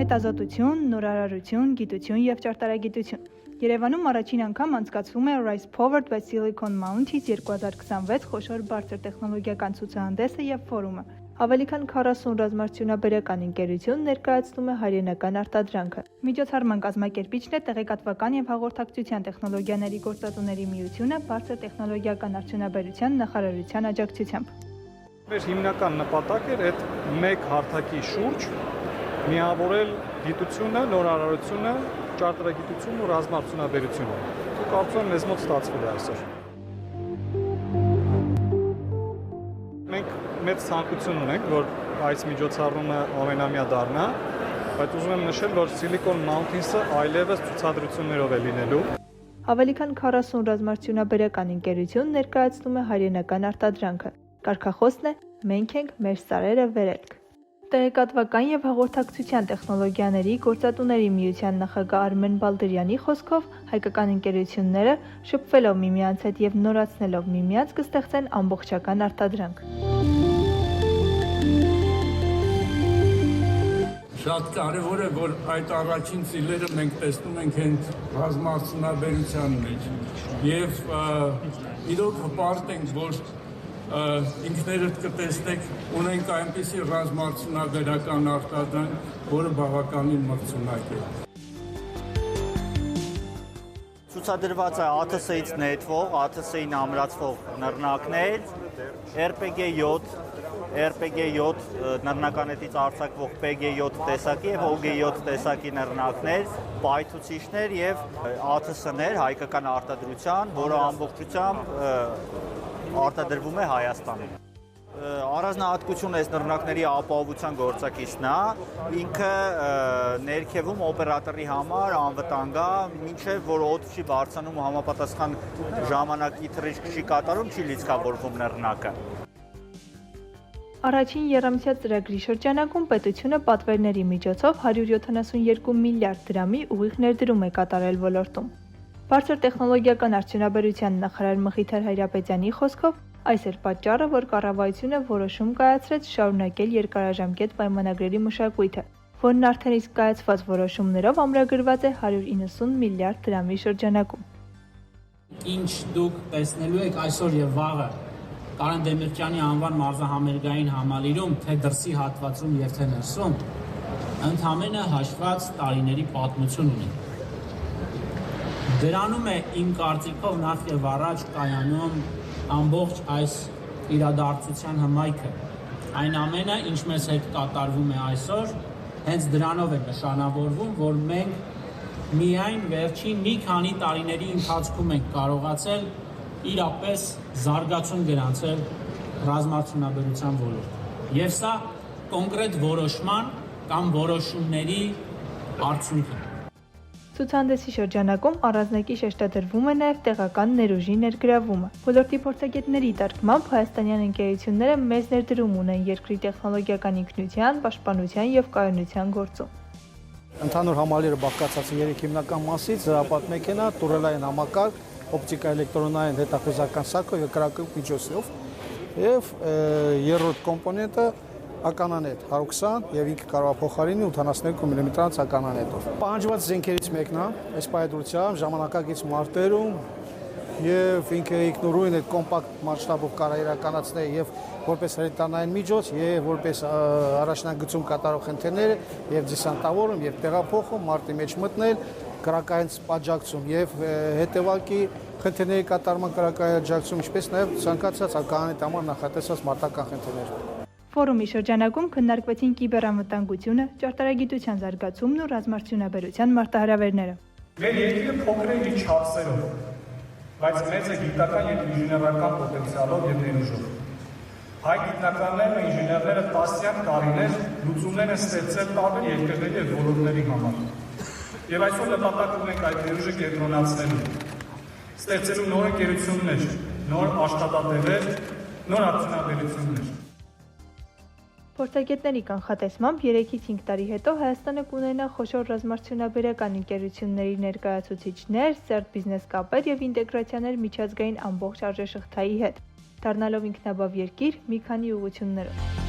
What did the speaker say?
Հետազոտություն, նորարարություն, գիտություն եւ ճարտարագիտություն։ Երևանում առաջին անգամ անցկացվում է Rise Powered by Silicon Mountain 2026 խոշոր բարձր տեխնոլոգիական ցուցահանդեսը եւ ֆորումը։ Ավելի քան 40 ռազմարտությունաբերական ընկերություն ներկայացնում է հայրենական արտադրանքը։ Միջոցառման կազմակերպիչն է տեղեկատվական եւ հաղորդակցության տեխնոլոգիաների գործատուների միությունը բարձր տեխնոլոգիական արդյունաբերության նախարարության աջակցությամբ։ Մեր հիմնական նպատակը այդ մեկ հարթակի շուրջ միավորել գիտությունը, նորարարությունը, ճարտարագիտությունն ու ռազմարտությունաբերությունը։ Կարծում եմ մեզ մոտ ստացվել է այսօր։ Մենք մեծ ցանկություն ունենք, որ այս միջոցառումը ամենամյա դառնա, բայց ուզում եմ նշել, որ Silicon Mountain-ը այլևս ցուցադրություններով է լինելու։ Ավելի քան 40 ռազմարտությունաբերական ընկերություն ներկայացնում է հայրենական արտադրանքը։ Կարգախոսն է «Մենք ենք մեր սարերը վերելք»։ Տեղեկատվական եւ հաղորդակցության տեխնոլոգիաների գործատուների միության նախագահ Արմեն Բալդերյանի խոսքով հայկական ընկերությունները շփվելով միմյանց հետ եւ նորացնելով միմյանց կստեղծեն ամբողջական արտադրանք։ Շատ կարևոր է, որ այդ առաջին ծիլերը մենք տեսնում ենք հենց ռազմարտությունաբերության մեջ եւ իրոք հպարտ ենք, որ ինքներդ կտեսնեք, ունենք այնպիսի ռազմարտությունաբերական արտադրանք, որը բավականին մրցունակ է։ Ցուցադրված է ԱԹՍ-ից նետվող, ԱԹՍ-ին ամրացվող նռնակներ, RPG-7, RPG-7 նռնականետից արձակվող PG-7 տեսակի եւ OG-7 տեսակի նռնակներ, պայթուցիչներ եւ ԱԹՍ-ներ հայկական արտադրության, որը ամբողջությամբ արտադրվում է Հայաստանում։ Առանձնահատկությունը այս նռնակների ապահովության գործակիցն է, ինքը ներքևում օպերատորի համար անվտանգ է, մինչև որ օդ չի բարձրանում ու համապատասխան ժամանակի թռիչք չի կատարում, չի լիցքավորվում նռնակը։ Առաջին եռամսյա ծրագրի շրջանակում պետությունը պատվերների միջոցով 172 միլիարդ դրամի ուղիղ ներդրում է կատարել ոլորտում։ Բարձր տեխնոլոգիական արդյունաբերության նախարար Մխիթար Հայրապետյանի խոսքով այս էր պատճառը, որ կառավարությունը որոշում կայացրեց շարունակել երկարաժամկետ պայմանագրերի մշակույթը, որն արդեն իսկ կայացված որոշումներով ամրագրված է 190 միլիարդ դրամի շրջանակում։ Ինչ դուք տեսնելու եք այսօր եւ վաղը Կարեն Դեմիրճյանի անվան մարզահամերգային համալիրում, թե դրսի հատվածում եւ թե ներսում, ընդհանրապես հաշված տարիների պատմություն ունի։ Դրանում է իմ կարծիքով նախ եւ առաջ կայանում ամբողջ այս իրադարձության հմայքը։ Այն ամենը, ինչ մեզ հետ կատարվում է այսօր, հենց դրանով է նշանավորվում, որ մենք միայն վերջին մի քանի տարիների ընթացքում ենք կարողացել իրապես զարգացում գրանցել ռազմարտությունաբերության ոլորտում։ Եվ սա կոնկրետ որոշման կամ որոշումների արդյունք է։ Ցուցահանդեսի շրջանակում առանձնակի շեշտադրվում է նաև տեղական ներուժի ներգրավումը։ Ոլորտի փորձագետների տարկմամբ հայաստանյան ընկերությունները մեծ ներդրում ունեն երկրի տեխնոլոգիական ինքնության, պաշտպանության եւ կայունության գործում։ Ընդհանուր համալիրը բաղկացած է 3 հիմնական մասից՝ զրապատ մեքենա, տուրելային համակարգ, օպտիկա-էլեկտրոնային հետախուզական սարքով եւ կրակոտ միջոցով եւ երրորդ կոմպոնենտը ականանետ 120 եւ ինքը կարող է փոխարինի 82 մմ ականանետով։ Պահանջված զենքերից մեկն է, այս պայդրությամբ ժամանակակից մարտերում եւ ինքը ինքնուրույն է կոմպակտ մասշտաբով կարող իրականացնել եւ որպես հրետանային միջոց եւ որպես առաջնագծում կատարող խնդիրները եւ դեսանտավորում եւ տեղափոխում մարտի մեջ մտնել կրակային աջակցում եւ հետեւակի խնդիրների կատարման կրակային աջակցում, ինչպես նաեւ ցանկացած ականանետի համար նախատեսված մարտական խնդիրներ։ Ֆորումի շրջանակում քննարկվեցին կիբերանվտանգությունը, ճարտարագիտության զարգացումն ու ռազմարտությունաբերության մարտահրավերները։ Մեր երկիրը փոքր է իր չափսերով, բայց մեծ է գիտական եւ ինժեներական պոտենցիալով եւ ներուժով։ Հայ գիտնականներն ու ինժեներները տասնյակ տարիներ լուծումներ են ստեղծել տարբեր երկրների եւ ոլորտների համար։ Եվ այսօր նպատակ ունենք այդ ներուժը կենտրոնացնելու, ստեղծելու նոր ընկերություններ, նոր աշխատատեղեր, նոր արդյունաբերություններ։ Փորձագետների կանխատեսմամբ 3-ից 5 տարի հետո Հայաստանը կունենա խոշոր ռազմարտությունաբերական ընկերությունների ներկայացուցիչներ, սերտ բիզնես կապեր եւ ինտեգրացիաներ միջազգային ամբողջ արժեշղթայի հետ, դառնալով ինքնաբավ երկիր մի քանի ուղղություններով։